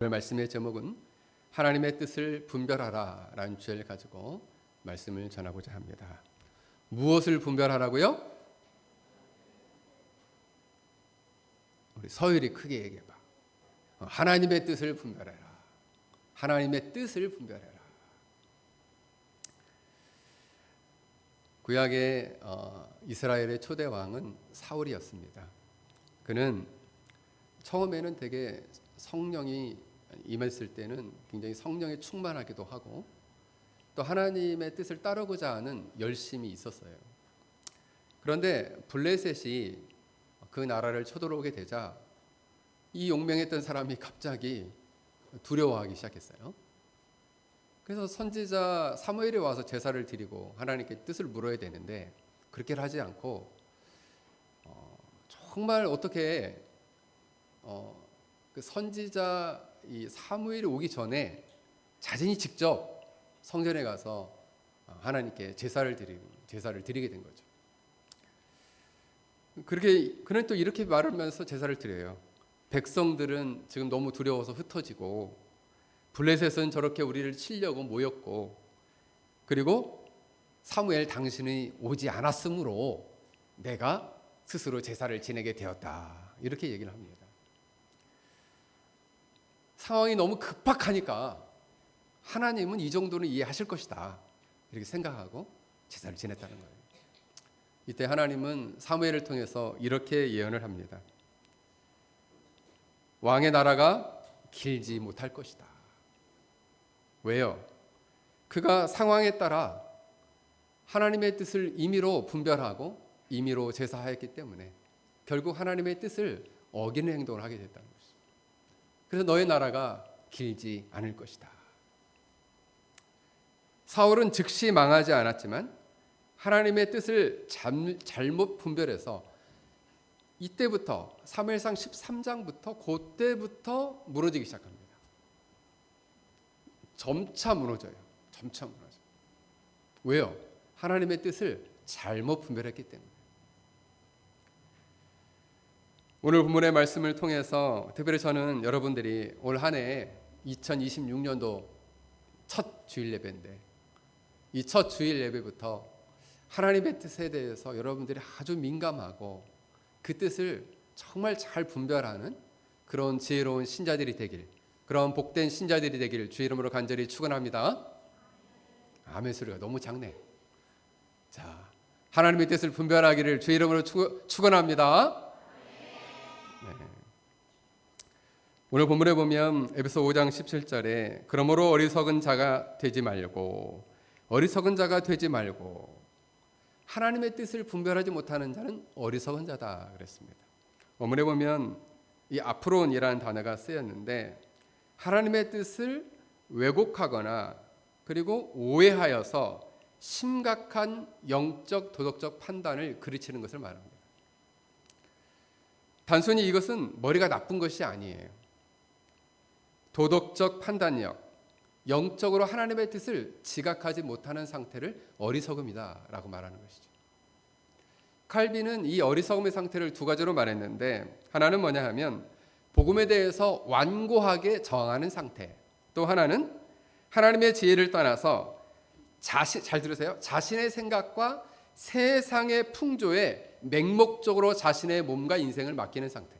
오늘 말씀의 제목은 하나님의 뜻을 분별하라 라는 주제를 가지고 말씀을 전하고자 합니다. 무엇을 분별하라고요? 우리 서율이 크게 얘기해봐. 하나님의 뜻을 분별해라. 하나님의 뜻을 분별해라. 구약의 이스라엘의 초대 왕은 사울이었습니다. 그는 처음에는 되게 성령이 임했을 때는 굉장히 성령에 충만하기도 하고 또 하나님의 뜻을 따르고자 하는 열심이 있었어요. 그런데 블레셋이 그 나라를 쳐들어오게 되자 이 용맹했던 사람이 갑자기 두려워하기 시작했어요. 그래서 선지자 사무엘이 와서 제사를 드리고 하나님께 뜻을 물어야 되는데 그렇게 하지 않고 정말 어떻게 그 선지자 이 사무엘이 오기 전에 자신이 직접 성전에 가서 하나님께 제사를 드리게 된 거죠. 그는 또 이렇게 말하면서 제사를 드려요. 백성들은 지금 너무 두려워서 흩어지고 블레셋은 저렇게 우리를 치려고 모였고 그리고 사무엘 당신이 오지 않았으므로 내가 스스로 제사를 지내게 되었다. 이렇게 얘기를 합니다. 상황이 너무 급박하니까 하나님은 이 정도는 이해하실 것이다 이렇게 생각하고 제사를 지냈다는 거예요. 이때 하나님은 사무엘을 통해서 이렇게 예언을 합니다. 왕의 나라가 길지 못할 것이다. 왜요? 그가 상황에 따라 하나님의 뜻을 임의로 분별하고 임의로 제사하였기 때문에 결국 하나님의 뜻을 어기는 행동을 하게 됐다는 거예요. 그래서 너의 나라가 길지 않을 것이다. 사울은 즉시 망하지 않았지만 하나님의 뜻을 잘못 분별해서 이때부터 사무엘상 13장부터 그때부터 무너지기 시작합니다. 점차 무너져요. 점차 무너져요. 왜요? 하나님의 뜻을 잘못 분별했기 때문에. 오늘 본문의 말씀을 통해서 특별히 저는 여러분들이 올 한 해 2026년도 첫 주일 예배인데 이 첫 주일 예배부터 하나님의 뜻에 대해서 여러분들이 아주 민감하고 그 뜻을 정말 잘 분별하는 그런 지혜로운 신자들이 되길, 그런 복된 신자들이 되길 주의 이름으로 간절히 축원합니다. 아멘 소리가 너무 작네. 자, 하나님의 뜻을 분별하기를 주의 이름으로 축원합니다. 오늘 본문에 보면 에베소 5장 17절에 그러므로 어리석은 자가 되지 말고 하나님의 뜻을 분별하지 못하는 자는 어리석은 자다 그랬습니다. 본문에 보면 이 아프론이라는 단어가 쓰였는데 하나님의 뜻을 왜곡하거나 그리고 오해하여서 심각한 영적 도덕적 판단을 그르치는 것을 말합니다. 단순히 이것은 머리가 나쁜 것이 아니에요. 도덕적 판단력, 영적으로 하나님의 뜻을 지각하지 못하는 상태를 어리석음이다라고 말하는 것이죠. 칼빈은 이 어리석음의 상태를 두 가지로 말했는데 하나는 뭐냐 하면 복음에 대해서 완고하게 저항하는 상태, 또 하나는 하나님의 지혜를 떠나서 잘 들으세요. 자신의 생각과 세상의 풍조에 맹목적으로 자신의 몸과 인생을 맡기는 상태.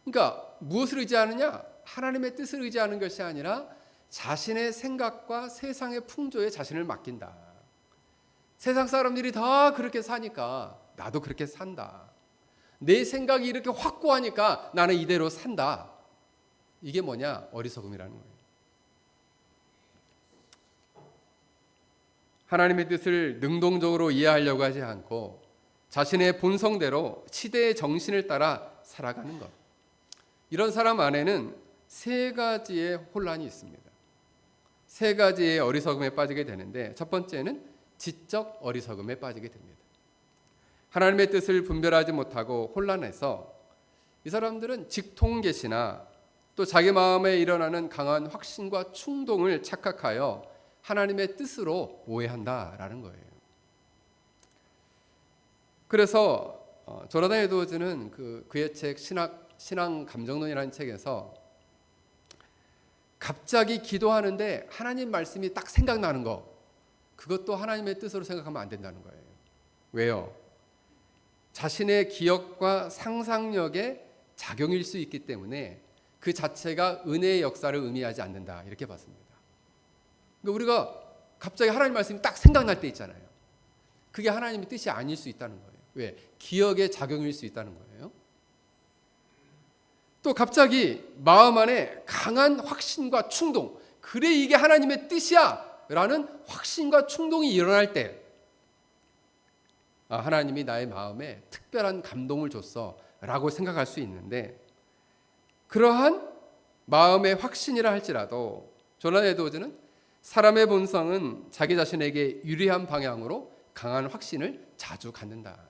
그러니까 무엇을 의지하느냐? 하나님의 뜻을 의지하는 것이 아니라 자신의 생각과 세상의 풍조에 자신을 맡긴다. 세상 사람들이 다 그렇게 사니까 나도 그렇게 산다. 내 생각이 이렇게 확고하니까 나는 이대로 산다. 이게 뭐냐? 어리석음이라는 거예요. 하나님의 뜻을 능동적으로 이해하려고 하지 않고 자신의 본성대로 시대의 정신을 따라 살아가는 것. 이런 사람 안에는 세 가지의 혼란이 있습니다. 세 가지의 어리석음에 빠지게 되는데 첫 번째는 지적 어리석음에 빠지게 됩니다. 하나님의 뜻을 분별하지 못하고 혼란해서 이 사람들은 직통계시나 또 자기 마음에 일어나는 강한 확신과 충동을 착각하여 하나님의 뜻으로 오해한다라는 거예요. 그래서 조나단 에드워즈는 그의 책 신앙 감정론이라는 책에서 갑자기 기도하는데 하나님 말씀이 딱 생각나는 거, 그것도 하나님의 뜻으로 생각하면 안 된다는 거예요. 왜요? 자신의 기억과 상상력의 작용일 수 있기 때문에 그 자체가 은혜의 역사를 의미하지 않는다, 이렇게 봤습니다. 그러니까 우리가 갑자기 하나님 말씀이 딱 생각날 때 있잖아요. 그게 하나님의 뜻이 아닐 수 있다는 거예요. 왜? 기억의 작용일 수 있다는 거예요. 또 갑자기 마음 안에 강한 확신과 충동, 그래 이게 하나님의 뜻이야 라는 확신과 충동이 일어날 때, 하나님이 나의 마음에 특별한 감동을 줬어 라고 생각할 수 있는데, 그러한 마음의 확신이라 할지라도 조난 에드워즈는 사람의 본성은 자기 자신에게 유리한 방향으로 강한 확신을 자주 갖는다.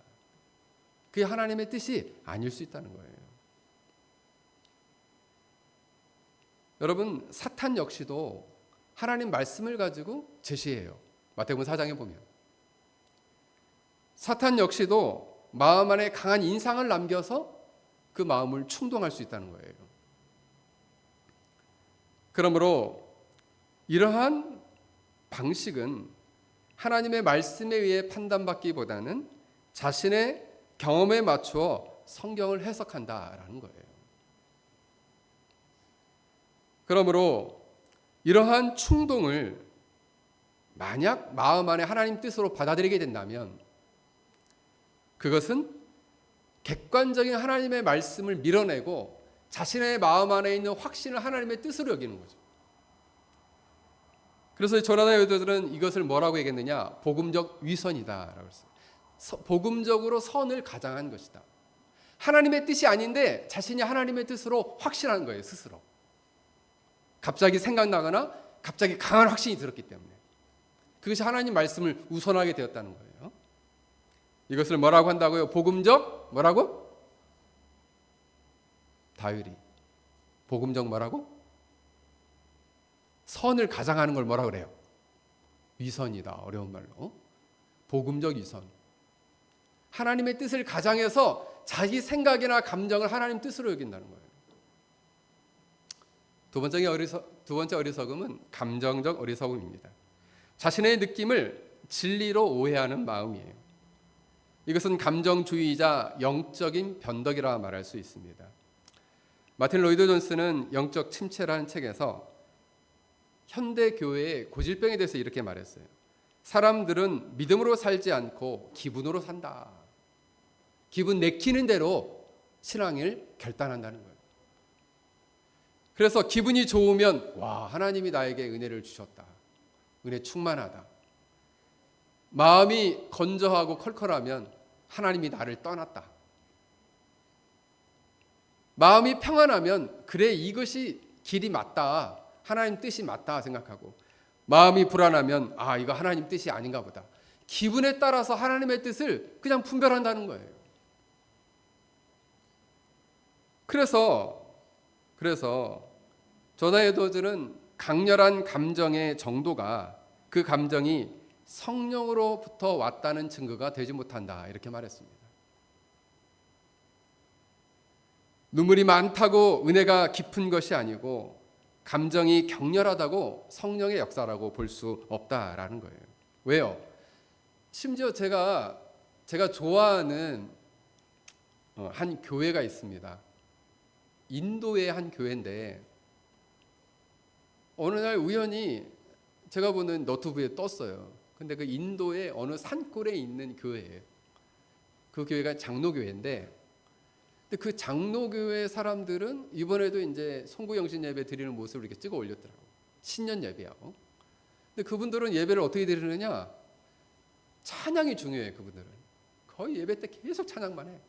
그게 하나님의 뜻이 아닐 수 있다는 거예요. 여러분, 사탄 역시도 하나님 말씀을 가지고 제시해요. 마태복음 4장에 보면 사탄 역시도 마음 안에 강한 인상을 남겨서 그 마음을 충동할 수 있다는 거예요. 그러므로 이러한 방식은 하나님의 말씀에 의해 판단받기보다는 자신의 경험에 맞추어 성경을 해석한다라는 거예요. 그러므로 이러한 충동을 만약 마음 안에 하나님 뜻으로 받아들이게 된다면 그것은 객관적인 하나님의 말씀을 밀어내고 자신의 마음 안에 있는 확신을 하나님의 뜻으로 여기는 거죠. 그래서 조난 에드워즈는 이것을 뭐라고 얘기했느냐? 복음적 위선이다라고 했어요. 복음적으로 선을 가장한 것이다. 하나님의 뜻이 아닌데 자신이 하나님의 뜻으로 확신하는 거예요, 스스로. 갑자기 생각나거나 갑자기 강한 확신이 들었기 때문에 그것이 하나님 말씀을 우선하게 되었다는 거예요. 이것을 뭐라고 한다고요? 복음적 뭐라고? 다윗이 복음적 뭐라고? 선을 가장하는 걸 뭐라 그래요? 위선이다. 어려운 말로. 복음적 위선. 하나님의 뜻을 가장해서 자기 생각이나 감정을 하나님 뜻으로 여긴다는 거예요. 두 번째 어리석음은 감정적 어리석음입니다. 자신의 느낌을 진리로 오해하는 마음이에요. 이것은 감정주의자 영적인 변덕이라 말할 수 있습니다. 마틴 로이드 존스는 영적 침체라는 책에서 현대 교회의 고질병에 대해서 이렇게 말했어요. 사람들은 믿음으로 살지 않고 기분으로 산다. 기분 내키는 대로 신앙을 결단한다는 거예요. 그래서 기분이 좋으면 와, 하나님이 나에게 은혜를 주셨다. 은혜 충만하다. 마음이 건조하고 컬컬하면 하나님이 나를 떠났다. 마음이 평안하면 그래 이것이 길이 맞다. 하나님 뜻이 맞다 생각하고, 마음이 불안하면 이거 하나님 뜻이 아닌가 보다. 기분에 따라서 하나님의 뜻을 그냥 분별한다는 거예요. 그래서 조난 에드워즈는 강렬한 감정의 정도가 그 감정이 성령으로부터 왔다는 증거가 되지 못한다, 이렇게 말했습니다. 눈물이 많다고 은혜가 깊은 것이 아니고 감정이 격렬하다고 성령의 역사라고 볼 수 없다라는 거예요. 왜요? 심지어 제가 좋아하는 한 교회가 있습니다. 인도의 한 교회인데 어느 날 우연히 제가 보는 너튜브에 떴어요. 근데 그 인도의 어느 산골에 있는 교회예요. 그 교회가 장로교회인데, 근데 그 장로교회 사람들은 이번에도 이제 송구영신 예배 드리는 모습을 이렇게 찍어 올렸더라고요. 신년 예배하고. 근데 그분들은 예배를 어떻게 드리느냐? 찬양이 중요해요. 그분들은 거의 예배 때 계속 찬양만 해.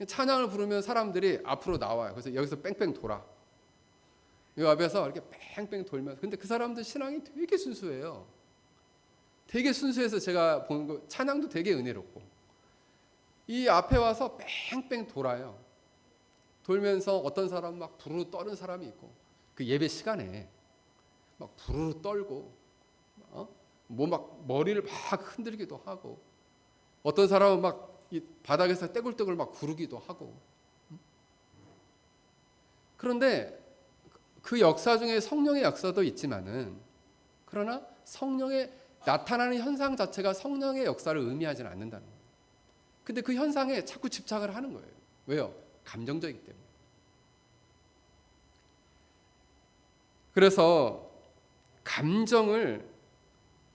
찬양을 부르면 사람들이 앞으로 나와요. 그래서 여기서 뺑뺑 돌아. 이 앞에서 이렇게 뺑뺑 돌면서. 근데 그 사람들 신앙이 되게 순수해요. 되게 순수해서 제가 보는 거 찬양도 되게 은혜롭고. 이 앞에 와서 뺑뺑 돌아요. 돌면서 어떤 사람 막 부르르 떠는 사람이 있고, 그 예배 시간에 막 부르르 떨고, 뭐 막 머리를 막 흔들기도 하고, 어떤 사람은 막 이 바닥에서 떼굴떼굴 막 구르기도 하고. 그런데 그 역사 중에 성령의 역사도 있지만은 그러나 성령의 나타나는 현상 자체가 성령의 역사를 의미하지는 않는다는 거예요. 근데 그 현상에 자꾸 집착을 하는 거예요. 왜요? 감정적이기 때문에. 그래서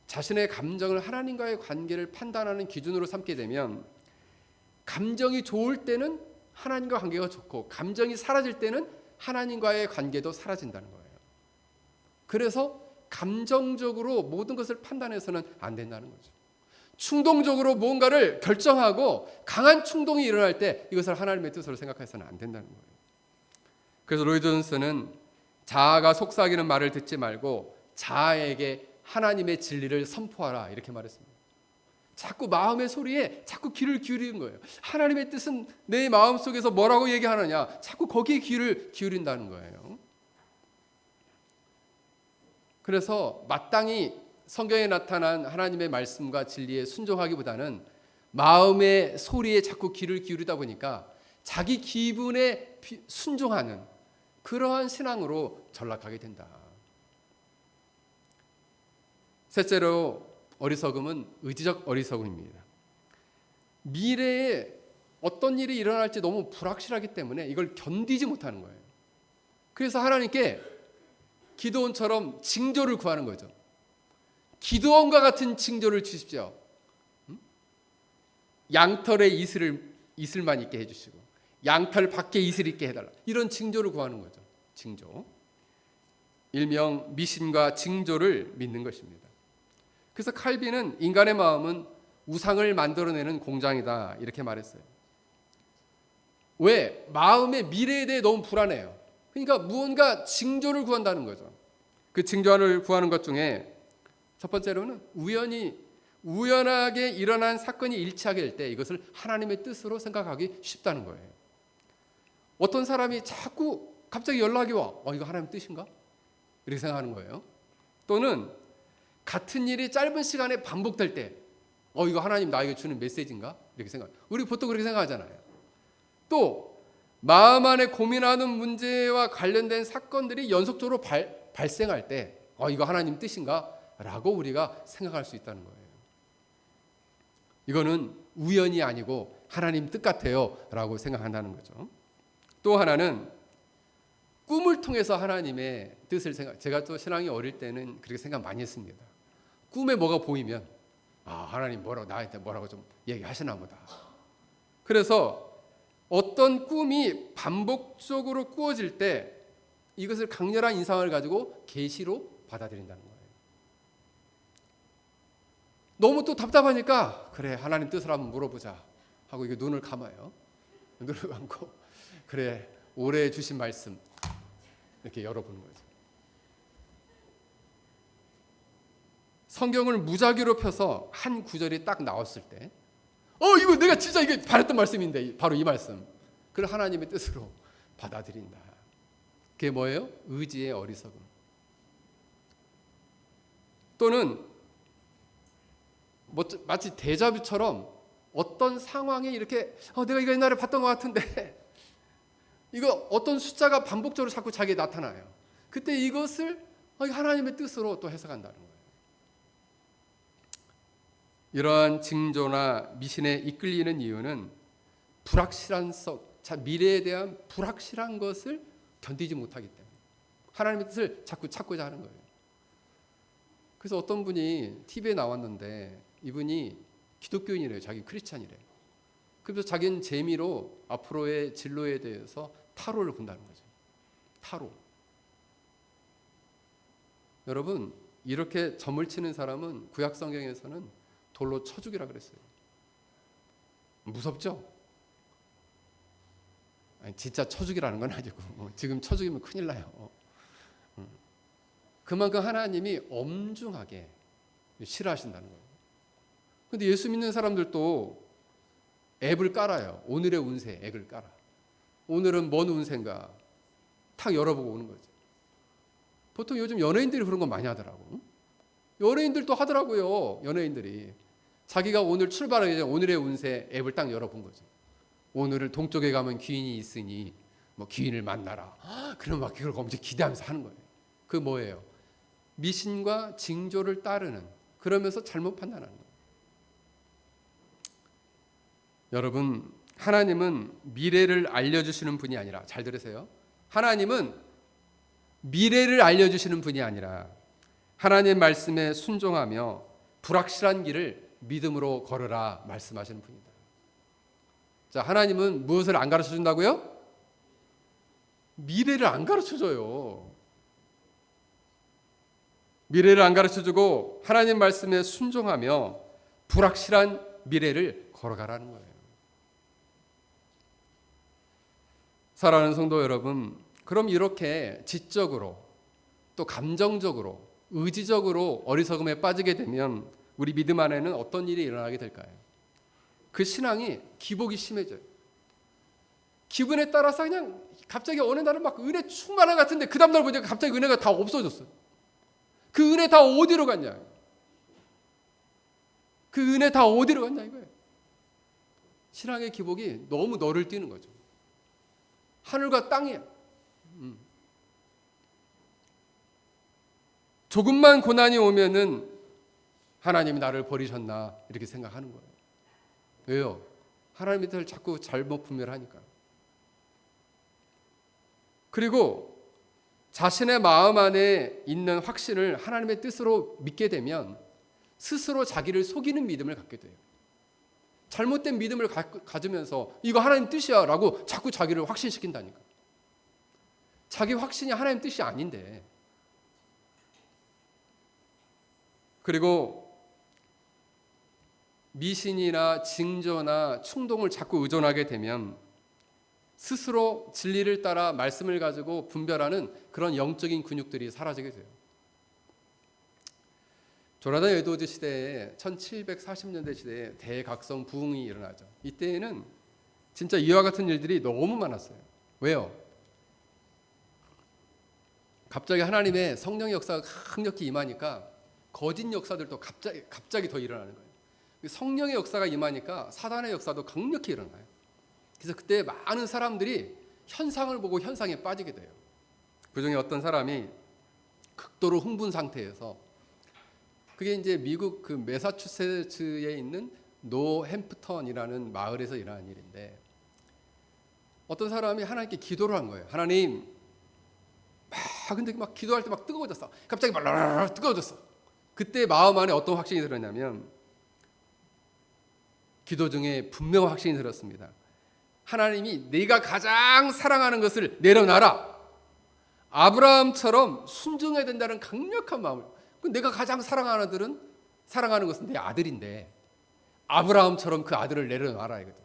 자신의 감정을 하나님과의 관계를 판단하는 기준으로 삼게 되면 감정이 좋을 때는 하나님과 관계가 좋고 감정이 사라질 때는 하나님과의 관계도 사라진다는 거예요. 그래서 감정적으로 모든 것을 판단해서는 안 된다는 거죠. 충동적으로 무언가를 결정하고 강한 충동이 일어날 때 이것을 하나님의 뜻으로 생각해서는 안 된다는 거예요. 그래서 로이드 존슨은 자아가 속삭이는 말을 듣지 말고 자아에게 하나님의 진리를 선포하라 이렇게 말했습니다. 자꾸 마음의 소리에 자꾸 귀를 기울이는 거예요. 하나님의 뜻은 내 마음속에서 뭐라고 얘기하느냐 자꾸 거기에 귀를 기울인다는 거예요. 그래서 마땅히 성경에 나타난 하나님의 말씀과 진리에 순종하기보다는 마음의 소리에 자꾸 귀를 기울이다 보니까 자기 기분에 순종하는 그러한 신앙으로 전락하게 된다. 셋째로 어리석음은 의지적 어리석음입니다. 미래에 어떤 일이 일어날지 너무 불확실하기 때문에 이걸 견디지 못하는 거예요. 그래서 하나님께 기드온처럼 징조를 구하는 거죠. 기드온과 같은 징조를 주십시오. 양털에 이슬만 있게 해주시고 양털 밖에 이슬 있게 해달라. 이런 징조를 구하는 거죠. 징조. 일명 미신과 징조를 믿는 것입니다. 그래서 칼빈은 인간의 마음은 우상을 만들어내는 공장이다 이렇게 말했어요. 왜? 마음의 미래에 대해 너무 불안해요. 그러니까 무언가 징조를 구한다는 거죠. 그 징조를 구하는 것 중에 첫 번째로는 우연하게 일어난 사건이 일치하게 될 때 이것을 하나님의 뜻으로 생각하기 쉽다는 거예요. 어떤 사람이 자꾸 갑자기 연락이 와. 이거 하나님의 뜻인가? 이렇게 생각하는 거예요. 또는 같은 일이 짧은 시간에 반복될 때 이거 하나님 나에게 주는 메시지인가? 이렇게 생각. 우리 보통 그렇게 생각하잖아요. 또 마음 안에 고민하는 문제와 관련된 사건들이 연속적으로 발생할 때 이거 하나님 뜻인가? 라고 우리가 생각할 수 있다는 거예요. 이거는 우연이 아니고 하나님 뜻 같아요 라고 생각한다는 거죠. 또 하나는 꿈을 통해서 하나님의 뜻을 제가 또 신앙이 어릴 때는 그렇게 생각 많이 했습니다. 꿈에 뭐가 보이면 하나님 나한테 뭐라고 좀 얘기하시나 보다. 그래서 어떤 꿈이 반복적으로 꾸어질 때 이것을 강렬한 인상을 가지고 계시로 받아들인다는 거예요. 너무 또 답답하니까 그래 하나님 뜻을 한번 물어보자 하고 이게 눈을 감아요. 눈을 감고 그래 올해 주신 말씀 이렇게 열어보는 거죠. 성경을 무작위로 펴서 한 구절이 딱 나왔을 때 이거 내가 진짜 이게 바랬던 말씀인데 바로 이 말씀. 그걸 하나님의 뜻으로 받아들인다. 그게 뭐예요? 의지의 어리석음. 또는 마치 데자뷰처럼 어떤 상황에 이렇게 내가 이거 옛날에 봤던 것 같은데 이거 어떤 숫자가 반복적으로 자꾸 자기에 나타나요. 그때 이것을 하나님의 뜻으로 또 해석한다는 거예요. 이러한 징조나 미신에 이끌리는 이유는 미래에 대한 불확실한 것을 견디지 못하기 때문에 하나님의 뜻을 자꾸 찾고자 하는 거예요. 그래서 어떤 분이 TV에 나왔는데 이분이 기독교인이래요. 자기 크리스찬이래요. 그래서 자기는 재미로 앞으로의 진로에 대해서 타로를 본다는 거죠. 타로. 여러분 이렇게 점을 치는 사람은 구약 성경에서는 돌로 쳐 죽이라 그랬어요. 무섭죠? 아니, 진짜 쳐 죽이라는 건 아니고 지금 쳐 죽이면 큰일 나요. 그만큼 하나님이 엄중하게 싫어하신다는 거예요. 근데 예수 믿는 사람들도 앱을 깔아요. 오늘의 운세 앱을 깔아. 오늘은 뭔 운세인가 탁 열어보고 오는 거죠. 보통 요즘 연예인들이 그런 거 많이 하더라고. 연예인들도 하더라고요. 연예인들이 자기가 오늘 출발하기 전에 오늘의 운세 앱을 딱 열어본 거죠. 오늘은 동쪽에 가면 귀인이 있으니 뭐 귀인을 만나라. 그럼 막 그걸 엄청 기대하면서 하는 거예요. 그 뭐예요? 미신과 징조를 따르는, 그러면서 잘못 판단하는 거예요. 여러분, 하나님은 미래를 알려주시는 분이 아니라, 잘 들으세요. 하나님은 미래를 알려주시는 분이 아니라 하나님 말씀에 순종하며 불확실한 길을 믿음으로 걸으라 말씀하시는 분입니다. 자, 하나님은 무엇을 안 가르쳐 준다고요? 미래를 안 가르쳐 줘요. 미래를 안 가르쳐 주고 하나님 말씀에 순종하며 불확실한 미래를 걸어가라는 거예요. 사랑하는 성도 여러분, 그럼 이렇게 지적으로 또 감정적으로 의지적으로 어리석음에 빠지게 되면 우리 믿음 안에는 어떤 일이 일어나게 될까요? 그 신앙이 기복이 심해져요. 기분에 따라서 그냥 갑자기 어느 날은 막 은혜 충만한 것 같은데 그 다음날 보니까 갑자기 은혜가 다 없어졌어요. 그 은혜 다 어디로 갔냐? 그 은혜 다 어디로 갔냐 이거예요. 신앙의 기복이 너무 너를 띄는 거죠. 하늘과 땅이야. 조금만 고난이 오면은 하나님이 나를 버리셨나 이렇게 생각하는 거예요. 왜요? 하나님의 뜻을 자꾸 잘못 분별하니까. 그리고 자신의 마음 안에 있는 확신을 하나님의 뜻으로 믿게 되면 스스로 자기를 속이는 믿음을 갖게 돼요. 잘못된 믿음을 가지면서 이거 하나님 뜻이야 라고 자꾸 자기를 확신시킨다니까. 자기 확신이 하나님 뜻이 아닌데. 그리고 미신이나 징조나 충동을 자꾸 의존하게 되면 스스로 진리를 따라 말씀을 가지고 분별하는 그런 영적인 근육들이 사라지게 돼요. 조나단 에드워즈 시대에 1740년대 시대에 대각성 부흥이 일어나죠. 이때에는 진짜 이와 같은 일들이 너무 많았어요. 왜요? 갑자기 하나님의 성령의 역사가 강력히 임하니까 거짓 역사들도 갑자기 더 일어나는 거예요. 성령의 역사가 임하니까 사단의 역사도 강력히 일어나요. 그래서 그때 많은 사람들이 현상을 보고 현상에 빠지게 돼요. 그중에 어떤 사람이 극도로 흥분 상태에서, 그게 이제 미국 그 매사추세츠에 있는 노햄프턴이라는 마을에서 일어난 일인데, 어떤 사람이 하나님께 기도를 한 거예요. 하나님, 근데 막 기도할 때 막 뜨거워졌어. 갑자기 막 뜨거워졌어. 그때 마음 안에 어떤 확신이 들었냐면, 기도 중에 분명한 확신이 들었습니다. 하나님이 내가 가장 사랑하는 것을 내려놔라. 아브라함처럼 순종해야 된다는 강력한 마음을. 내가 가장 사랑하는 것은 내 아들인데 아브라함처럼 그 아들을 내려놔라 이거죠.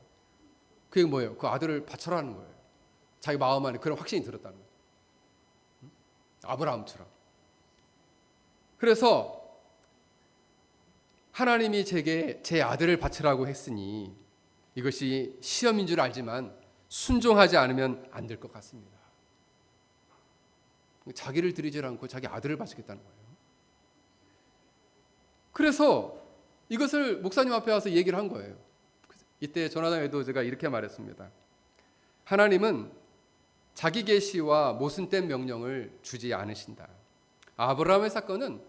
그게 뭐예요? 그 아들을 바쳐라는 거예요. 자기 마음 안에 그런 확신이 들었다는 거예요. 아브라함처럼. 그래서 하나님이 제게 제 아들을 바치라고 했으니 이것이 시험인 줄 알지만 순종하지 않으면 안 될 것 같습니다. 자기를 드리지 않고 자기 아들을 바치겠다는 거예요. 그래서 이것을 목사님 앞에 와서 얘기를 한 거예요. 이때 조나단 에드워즈가 이렇게 말했습니다. 하나님은 자기 계시와 모순된 명령을 주지 않으신다. 아브라함의 사건은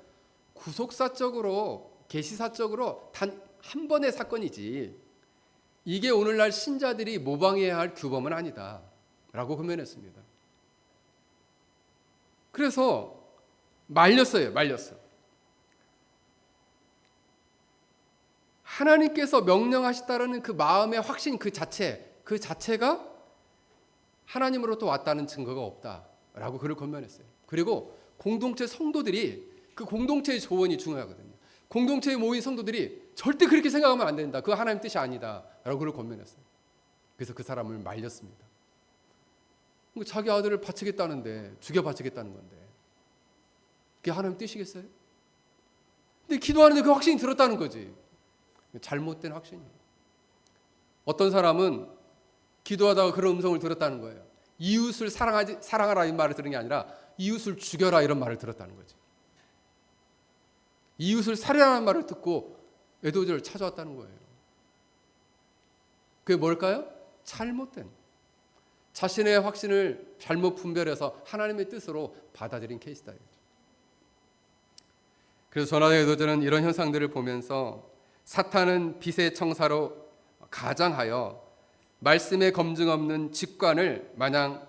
구속사적으로 계시사적으로 단 한 번의 사건이지 이게 오늘날 신자들이 모방해야 할 규범은 아니다 라고 금면했습니다. 그래서 말렸어. 하나님께서 명령하시다라는 그 마음의 확신 그 자체가 하나님으로부터 왔다는 증거가 없다라고 그를 권면했어요. 그리고 공동체 성도들이 그 공동체의 조언이 중요하거든요. 공동체에 모인 성도들이 절대 그렇게 생각하면 안 된다. 그거 하나님 뜻이 아니다라고 그를 권면했어요. 그래서 그 사람을 말렸습니다. 자기 아들을 바치겠다는데 죽여 바치겠다는 건데 그게 하나님 뜻이겠어요? 근데 기도하는데 그 확신이 들었다는 거지. 잘못된 확신이에요. 어떤 사람은 기도하다가 그런 음성을 들었다는 거예요. 이웃을 사랑하라 이 말을 들은 게 아니라 이웃을 죽여라 이런 말을 들었다는 거지. 이웃을 살해하라는 말을 듣고 에드워즈를 찾아왔다는 거예요. 그게 뭘까요? 잘못된 자신의 확신을 잘못 분별해서 하나님의 뜻으로 받아들인 케이스다. 그래서 조나단 에드워즈는 이런 현상들을 보면서 사탄은 빛의 청사로 가장하여 말씀에 검증 없는 직관을 마냥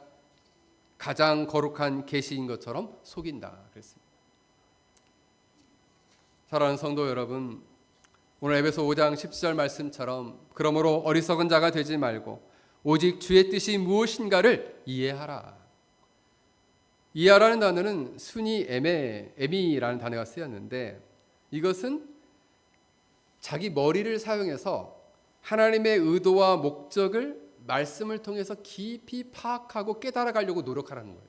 가장 거룩한 계시인 것처럼 속인다 그랬습니다. 사랑하는 성도 여러분, 오늘 에베소 5장 10절 말씀처럼 그러므로 어리석은 자가 되지 말고 오직 주의 뜻이 무엇인가를 이해하라. 이해하라는 단어는 순이 에미라는 단어가 쓰였는데, 이것은 자기 머리를 사용해서 하나님의 의도와 목적을 말씀을 통해서 깊이 파악하고 깨달아가려고 노력하라는 거예요.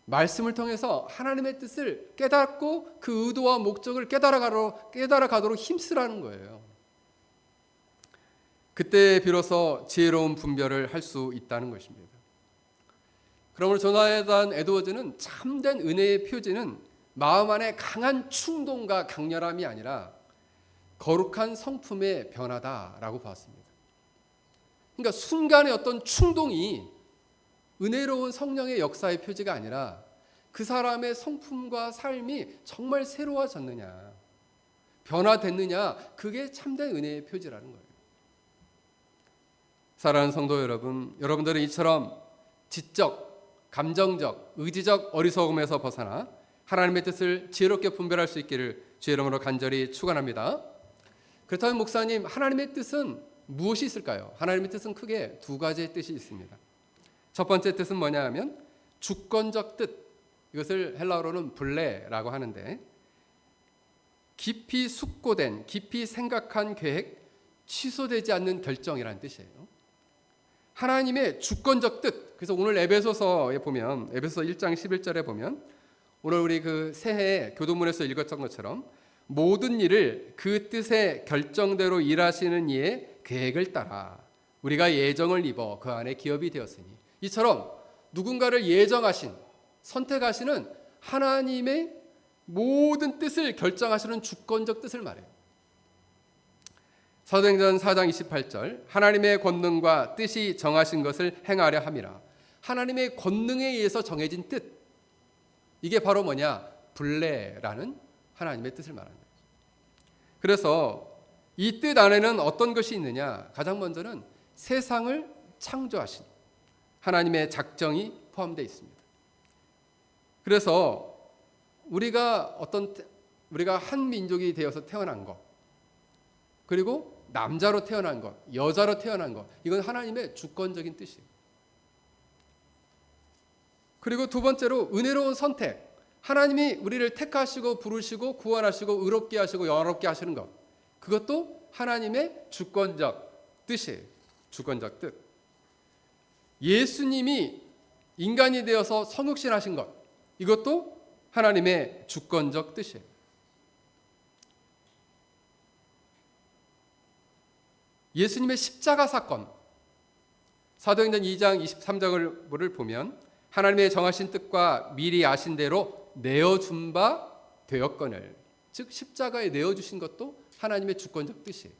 말씀을 통해서 하나님의 뜻을 깨닫고 그 의도와 목적을 깨달아가도록 힘쓰라는 거예요. 그때 비로소 지혜로운 분별을 할 수 있다는 것입니다. 그러므로 조나단 에드워즈는 참된 은혜의 표지는 마음 안에 강한 충동과 강렬함이 아니라 거룩한 성품의 변화다라고 봤습니다. 그러니까 순간의 어떤 충동이 은혜로운 성령의 역사의 표지가 아니라 그 사람의 성품과 삶이 정말 새로워졌느냐, 변화됐느냐, 그게 참된 은혜의 표지라는 거예요. 사랑하는 성도 여러분, 여러분들은 이처럼 지적, 감정적, 의지적 어리석음에서 벗어나 하나님의 뜻을 지혜롭게 분별할 수 있기를 주의 이름으로 간절히 축원합니다. 그렇다면 목사님, 하나님의 뜻은 무엇이 있을까요? 하나님의 뜻은 크게 두 가지의 뜻이 있습니다. 첫 번째 뜻은 뭐냐 하면 주권적 뜻, 이것을 헬라어로는 블레라고 하는데, 깊이 숙고된, 깊이 생각한 계획, 취소되지 않는 결정이라는 뜻이에요. 하나님의 주권적 뜻. 그래서 오늘 에베소서에 보면, 에베소서 1장 11절에 보면, 오늘 우리 그 새해 교도문에서 읽었던 것처럼 모든 일을 그 뜻의 결정대로 일하시는 이의 계획을 따라 우리가 예정을 입어 그 안에 기업이 되었으니, 이처럼 누군가를 예정하신, 선택하시는 하나님의 모든 뜻을 결정하시는 주권적 뜻을 말해요. 사도행전 4장 28절, 하나님의 권능과 뜻이 정하신 것을 행하려 함이라. 하나님의 권능에 의해서 정해진 뜻, 이게 바로 뭐냐? 블레라는 하나님의 뜻을 말하는 거예요. 그래서 이 뜻 안에는 어떤 것이 있느냐? 가장 먼저는 세상을 창조하신 하나님의 작정이 포함되어 있습니다. 그래서 우리가 한 민족이 되어서 태어난 것, 그리고 남자로 태어난 것, 여자로 태어난 것, 이건 하나님의 주권적인 뜻이에요. 그리고 두 번째로 은혜로운 선택, 하나님이 우리를 택하시고 부르시고 구원하시고 의롭게 하시고 영화롭게 하시는 것, 그것도 하나님의 주권적 뜻이에요. 주권적 뜻. 예수님이 인간이 되어서 성육신하신 것, 이것도 하나님의 주권적 뜻이에요. 예수님의 십자가 사건, 사도행전 2장 23절을 보면 하나님의 정하신 뜻과 미리 아신 대로 내어준 바 되었거늘, 즉 십자가에 내어주신 것도 하나님의 주권적 뜻이에요.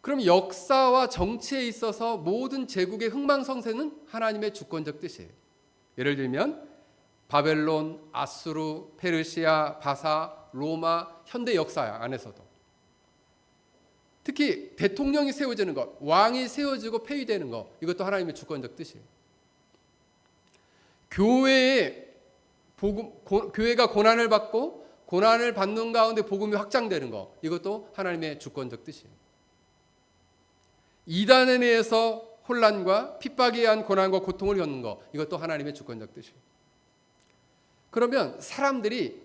그럼 역사와 정치에 있어서 모든 제국의 흥망성쇠는 하나님의 주권적 뜻이에요. 예를 들면 바벨론, 아수르, 페르시아, 바사, 로마, 현대 역사 안에서도 특히 대통령이 세워지는 것, 왕이 세워지고 폐위되는 것, 이것도 하나님의 주권적 뜻이에요. 교회가 고난을 받고 고난을 받는 가운데 복음이 확장되는 것, 이것도 하나님의 주권적 뜻이에요. 이단에 의해서 혼란과 핍박에 의한 고난과 고통을 겪는 것, 이것도 하나님의 주권적 뜻이에요. 그러면 사람들이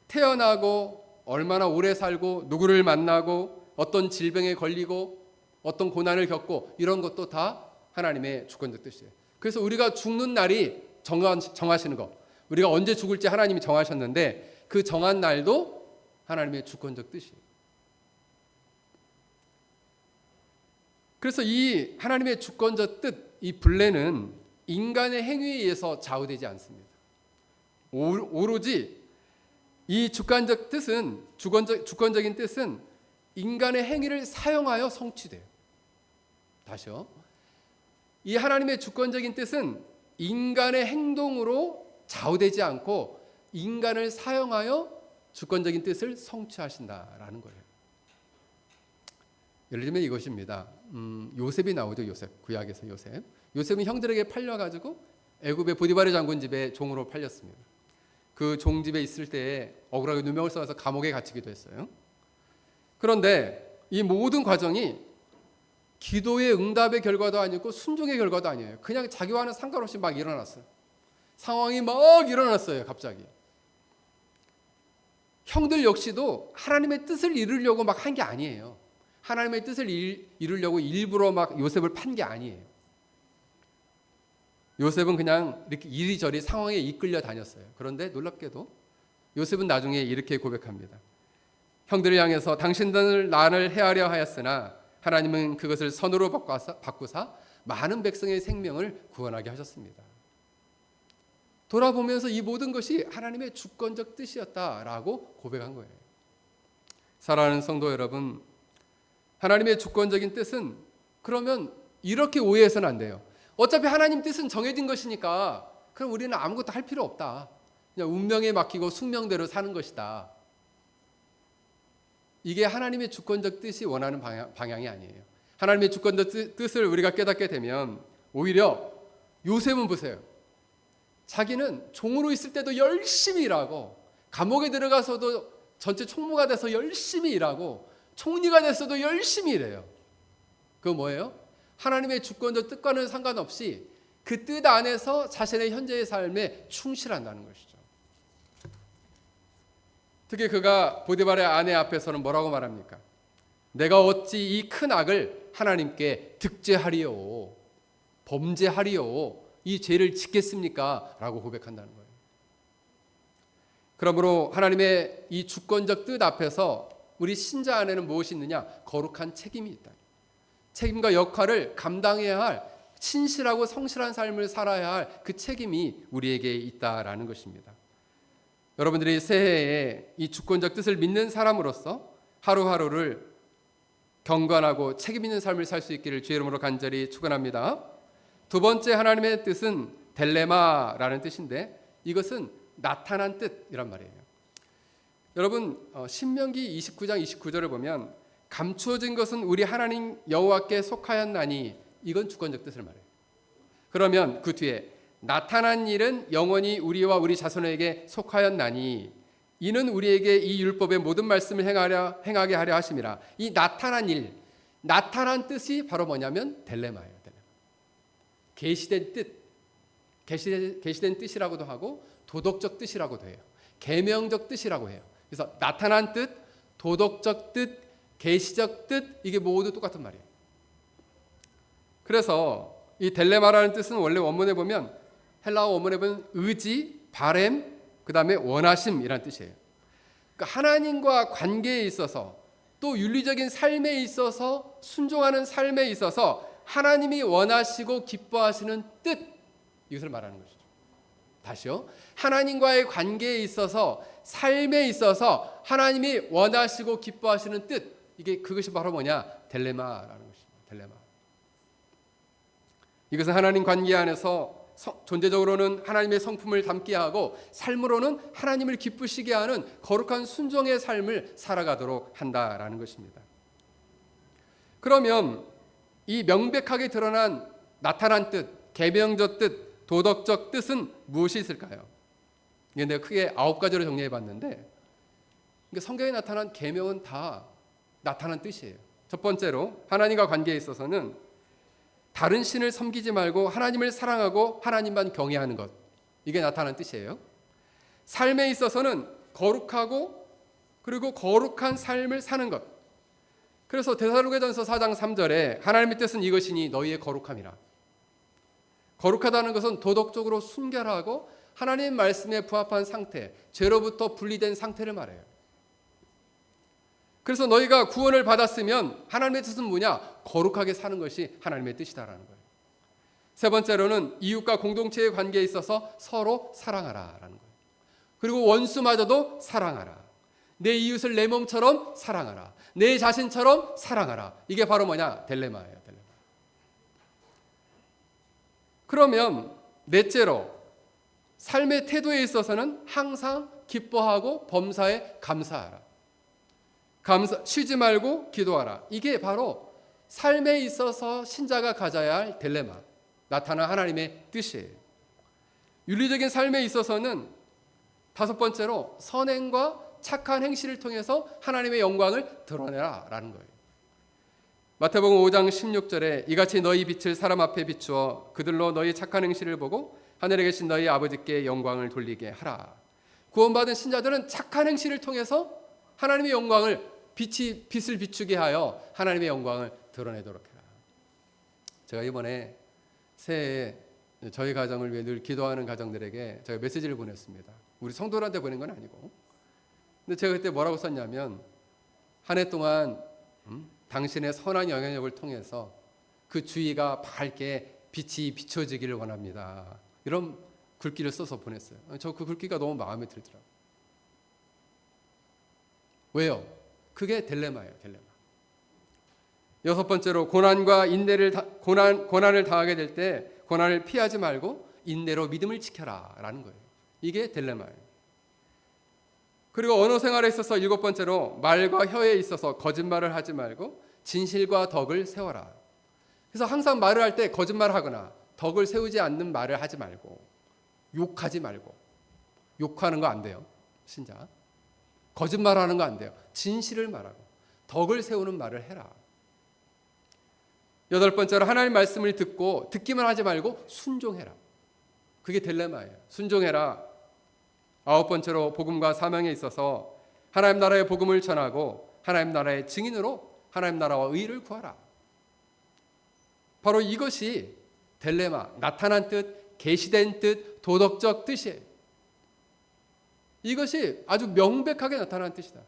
태어나고 얼마나 오래 살고 누구를 만나고 어떤 질병에 걸리고 어떤 고난을 겪고 이런 것도 다 하나님의 주권적 뜻이에요. 그래서 우리가 죽는 날이 정하시는 것, 우리가 언제 죽을지 하나님이 정하셨는데 그 정한 날도 하나님의 주권적 뜻이에요. 그래서 이 하나님의 주권적 뜻, 이 블레는 인간의 행위에 의해서 좌우되지 않습니다. 오로지 이 주권적 뜻은, 주권적인 뜻은 인간의 행위를 사용하여 성취돼요. 다시요. 이 하나님의 주권적인 뜻은 인간의 행동으로 좌우되지 않고 인간을 사용하여 주권적인 뜻을 성취하신다라는 거예요. 예를 들면 이것입니다. 요셉이 나오죠. 요셉, 구약에서 요셉. 요셉은 형들에게 팔려가지고 애굽의 보디바르 장군 집에 종으로 팔렸습니다. 그 종 집에 있을 때에 억울하게 누명을 써서 감옥에 갇히기도 했어요. 그런데 이 모든 과정이 기도의 응답의 결과도 아니고 순종의 결과도 아니에요. 그냥 자기와는 상관없이 막 일어났어요. 상황이 막 일어났어요. 갑자기. 형들 역시도 하나님의 뜻을 이루려고 막 한 게 아니에요. 하나님의 뜻을 이루려고 일부러 막 요셉을 판 게 아니에요. 요셉은 그냥 이렇게 이리저리 상황에 이끌려 다녔어요. 그런데 놀랍게도 요셉은 나중에 이렇게 고백합니다. 형들을 향해서 당신들 나를 해하려 하였으나 하나님은 그것을 선으로 바꾸사 많은 백성의 생명을 구원하게 하셨습니다. 돌아보면서 이 모든 것이 하나님의 주권적 뜻이었다라고 고백한 거예요. 사랑하는 성도 여러분, 하나님의 주권적인 뜻은 그러면 이렇게 오해해서는 안 돼요. 어차피 하나님 뜻은 정해진 것이니까 그럼 우리는 아무것도 할 필요 없다. 그냥 운명에 맡기고 숙명대로 사는 것이다. 이게 하나님의 주권적 뜻이 원하는 방향이 아니에요. 하나님의 주권적 뜻을 우리가 깨닫게 되면 오히려 요셉은 보세요. 자기는 종으로 있을 때도 열심히 일하고 감옥에 들어가서도 전체 총무가 돼서 열심히 일하고 총리가 됐어도 열심히 일해요. 그거 뭐예요? 하나님의 주권적 뜻과는 상관없이 그 뜻 안에서 자신의 현재의 삶에 충실한다는 것이죠. 특히 그가 보디발의 아내 앞에서는 뭐라고 말합니까? 내가 어찌 이 큰 악을 하나님께 득죄하리요, 범죄하리요, 이 죄를 짓겠습니까? 라고 고백한다는 거예요. 그러므로 하나님의 이 주권적 뜻 앞에서 우리 신자 안에는 무엇이 있느냐? 거룩한 책임이 있다. 책임과 역할을 감당해야 할, 신실하고 성실한 삶을 살아야 할 그 책임이 우리에게 있다라는 것입니다. 여러분들이 새해에 이 주권적 뜻을 믿는 사람으로서 하루하루를 경건하고 책임 있는 삶을 살 수 있기를 주의 이름으로 간절히 축원합니다. 두 번째 하나님의 뜻은 델레마라는 뜻인데 이것은 나타난 뜻이란 말이에요. 여러분 신명기 29장 29절을 보면 감추어진 것은 우리 하나님 여호와께 속하였나니 이건 주권적 뜻을 말해요. 그러면 그 뒤에 나타난 일은 영원히 우리와 우리 자손에게 속하였나니 이는 우리에게 이 율법의 모든 말씀을 행하게 하려 하심이라. 이 나타난 일, 나타난 뜻이 바로 뭐냐면 델레마예요. 델레마. 계시된 뜻, 계시된 뜻이라고도 하고 도덕적 뜻이라고도 해요. 계명적 뜻이라고 해요. 그래서 나타난 뜻, 도덕적 뜻, 계시적 뜻, 이게 모두 똑같은 말이에요. 그래서 이 델레마라는 뜻은 원래 원문에 보면 헬라어 원문에 보면 의지, 바램, 그 다음에 원하심이라는 뜻이에요. 그러니까 하나님과 관계에 있어서 또 윤리적인 삶에 있어서 순종하는 삶에 있어서 하나님이 원하시고 기뻐하시는 뜻, 이것을 말하는 것이죠. 다시요. 하나님과의 관계에 있어서 삶에 있어서 하나님이 원하시고 기뻐하시는 뜻, 이게 그것이 바로 뭐냐? 델레마라는 것입니다. 델레마. 이것은 하나님 관계 안에서 존재적으로는 하나님의 성품을 담게 하고 삶으로는 하나님을 기쁘시게 하는 거룩한 순종의 삶을 살아가도록 한다라는 것입니다. 그러면 이 명백하게 드러난 나타난 뜻, 계명적 뜻, 도덕적 뜻은 무엇이 있을까요? 이게 내가 크게 9가지로 정리해 봤는데 성경에 나타난 계명은 다 나타난 뜻이에요. 첫 번째로 하나님과 관계에 있어서는 다른 신을 섬기지 말고 하나님을 사랑하고 하나님만 경외하는 것, 이게 나타난 뜻이에요. 삶에 있어서는 거룩하고 그리고 거룩한 삶을 사는 것. 그래서 데살로니가전서 4장 3절에 하나님의 뜻은 이것이니 너희의 거룩함이라. 거룩하다는 것은 도덕적으로 순결하고 하나님 말씀에 부합한 상태, 죄로부터 분리된 상태를 말해요. 그래서 너희가 구원을 받았으면 하나님의 뜻은 뭐냐? 거룩하게 사는 것이 하나님의 뜻이다라는 거예요. 세 번째로는 이웃과 공동체의 관계에 있어서 서로 사랑하라라는 거예요. 그리고 원수마저도 사랑하라. 내 이웃을 내 몸처럼 사랑하라. 내 자신처럼 사랑하라. 이게 바로 뭐냐? 델레마예요. 델레마. 그러면 넷째로 삶의 태도에 있어서는 항상 기뻐하고 범사에 감사하라. 쉬지 말고 기도하라. 이게 바로 삶에 있어서 신자가 가져야 할 딜레마, 나타난 하나님의 뜻이에요. 윤리적인 삶에 있어서는 다섯 번째로 선행과 착한 행실을 통해서 하나님의 영광을 드러내라라는 거예요. 마태복음 5장 16절에 이같이 너희 빛을 사람 앞에 비추어 그들로 너희 착한 행실을 보고 하늘에 계신 너희 아버지께 영광을 돌리게 하라. 구원받은 신자들은 착한 행실을 통해서 하나님의 영광을 빛을 비추게 하여 하나님의 영광을 드러내도록 해라. 제가 이번에 새해에 저희 가정을 위해 늘 기도하는 가정들에게 제가 메시지를 보냈습니다. 우리 성도들한테 보낸 건 아니고. 근데 제가 그때 뭐라고 썼냐면 한 해 동안 당신의 선한 영향력을 통해서 그 주위가 밝게 빛이 비춰지기를 원합니다. 이런 글귀를 써서 보냈어요. 저 그 글귀가 너무 마음에 들더라고요. 왜요? 그게 딜레마예요. 딜레마. 여섯 번째로 고난을 당하게 될 때 고난을 피하지 말고 인내로 믿음을 지켜라 라는 거예요. 이게 딜레마예요. 그리고 언어 생활에 있어서 일곱 번째로 말과 혀에 있어서 거짓말을 하지 말고 진실과 덕을 세워라. 그래서 항상 말을 할 때 거짓말하거나 덕을 세우지 않는 말을 하지 말고, 욕하지 말고. 욕하는 거 안 돼요, 신자. 거짓말하는 거 안 돼요. 진실을 말하고 덕을 세우는 말을 해라. 여덟 번째로 하나님 말씀을 듣고 듣기만 하지 말고 순종해라. 그게 딜레마예요. 순종해라. 아홉 번째로 복음과 사명에 있어서 하나님 나라의 복음을 전하고 하나님 나라의 증인으로 하나님 나라와 의를 구하라. 바로 이것이 딜레마, 나타난 뜻, 계시된 뜻, 도덕적 뜻이에요. 이것이 아주 명백하게 나타난 뜻이다.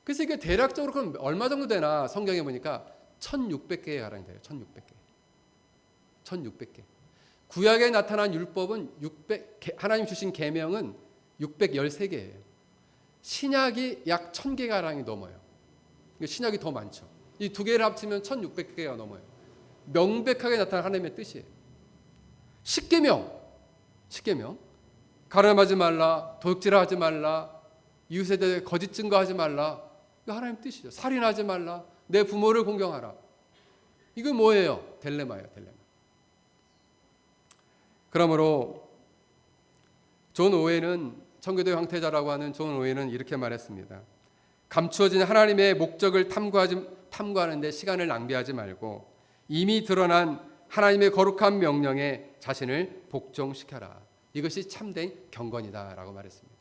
그래서 이게 대략적으로 그럼 얼마 정도 되나 성경에 보니까 1600개에 가량이 돼요. 1600개. 구약에 나타난 율법은 하나님 주신 계명은 613개예요. 신약이 약 1000개가량이 넘어요. 신약이 더 많죠. 이 두 개를 합치면 1600개가 넘어요. 명백하게 나타난 하나님의 뜻이에요. 십계명. 가늠하지 말라, 도둑질하지 말라, 이웃에 대해 거짓 증거하지 말라. 이거 하나님 뜻이죠. 살인하지 말라, 내 부모를 공경하라. 이거 뭐예요? 딜레마예요. 딜레마. 그러므로 존 오웬은, 청교도 황태자라고 하는 존 오웬은 이렇게 말했습니다. 감추어진 하나님의 목적을 탐구하는 데 시간을 낭비하지 말고 이미 드러난 하나님의 거룩한 명령에 자신을 복종시켜라. 이것이 참된 경건이다라고 말했습니다.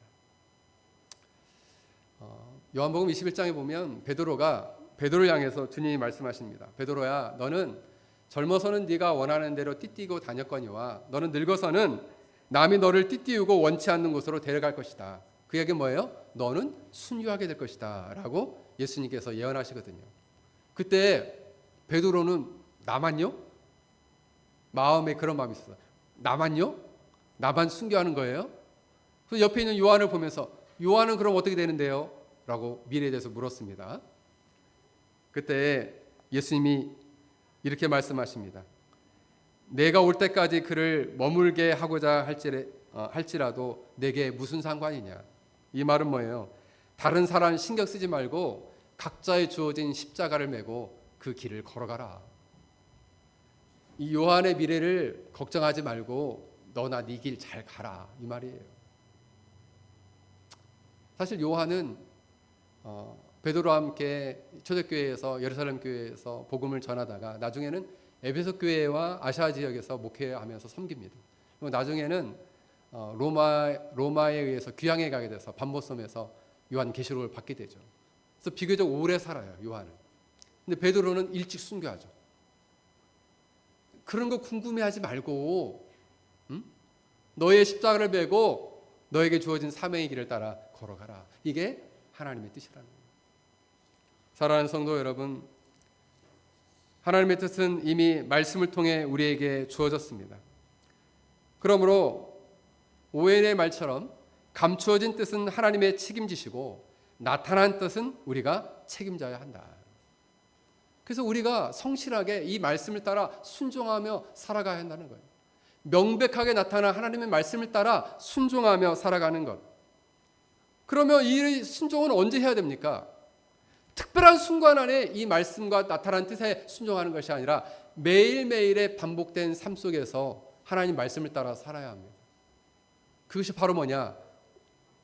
요한복음 21장에 보면 베드로를 향해서 주님이 말씀하십니다. 베드로야, 너는 젊어서는 네가 원하는 대로 띠띠고 다녔거니와 너는 늙어서는 남이 너를 띠띠우고 원치 않는 곳으로 데려갈 것이다. 그 얘기는 뭐예요? 너는 순교하게 될 것이다 라고 예수님께서 예언하시거든요. 그때 베드로는 나만요? 마음에 그런 마음이 있었어요. 나만요? 나만 순교하는 거예요? 그래서 옆에 있는 요한을 보면서 요한은 그럼 어떻게 되는데요? 라고 미래에 대해서 물었습니다. 그때 예수님이 이렇게 말씀하십니다. 내가 올 때까지 그를 머물게 하고자 할지라도 내게 무슨 상관이냐. 이 말은 뭐예요? 다른 사람 신경 쓰지 말고 각자의 주어진 십자가를 메고 그 길을 걸어가라. 이 요한의 미래를 걱정하지 말고 너나 네 길 잘 가라. 이 말이에요. 사실 요한은 베드로와 함께 초대교회에서 예루살렘 교회에서 복음을 전하다가 나중에는 에베소 교회와 아시아 지역에서 목회하면서 섬깁니다. 그리고 나중에는 로마에 의해서 귀향에 가게 돼서 반모섬에서 요한 계시록을 받게 되죠. 그래서 비교적 오래 살아요, 요한은. 근데 베드로는 일찍 순교하죠. 그런 거 궁금해하지 말고 너의 십자가를 메고 너에게 주어진 사명의 길을 따라 걸어가라. 이게 하나님의 뜻이라는 거예요. 사랑하는 성도 여러분, 하나님의 뜻은 이미 말씀을 통해 우리에게 주어졌습니다. 그러므로 오웬의 말처럼 감추어진 뜻은 하나님의 책임지시고 나타난 뜻은 우리가 책임져야 한다. 그래서 우리가 성실하게 이 말씀을 따라 순종하며 살아가야 한다는 거예요. 명백하게 나타난 하나님의 말씀을 따라 순종하며 살아가는 것. 그러면 이 순종은 언제 해야 됩니까? 특별한 순간 안에 이 말씀과 나타난 뜻에 순종하는 것이 아니라 매일매일의 반복된 삶 속에서 하나님 말씀을 따라 살아야 합니다. 그것이 바로 뭐냐?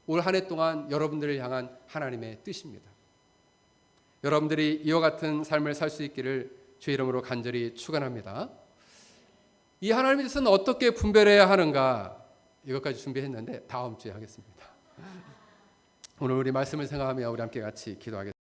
올 한 해 동안 여러분들을 향한 하나님의 뜻입니다. 여러분들이 이와 같은 삶을 살 수 있기를 주의 이름으로 간절히 축원합니다. 이 하나님의 뜻은 어떻게 분별해야 하는가? 이것까지 준비했는데 다음 주에 하겠습니다. 오늘 우리 말씀을 생각하며 우리 함께 같이 기도하겠습니다.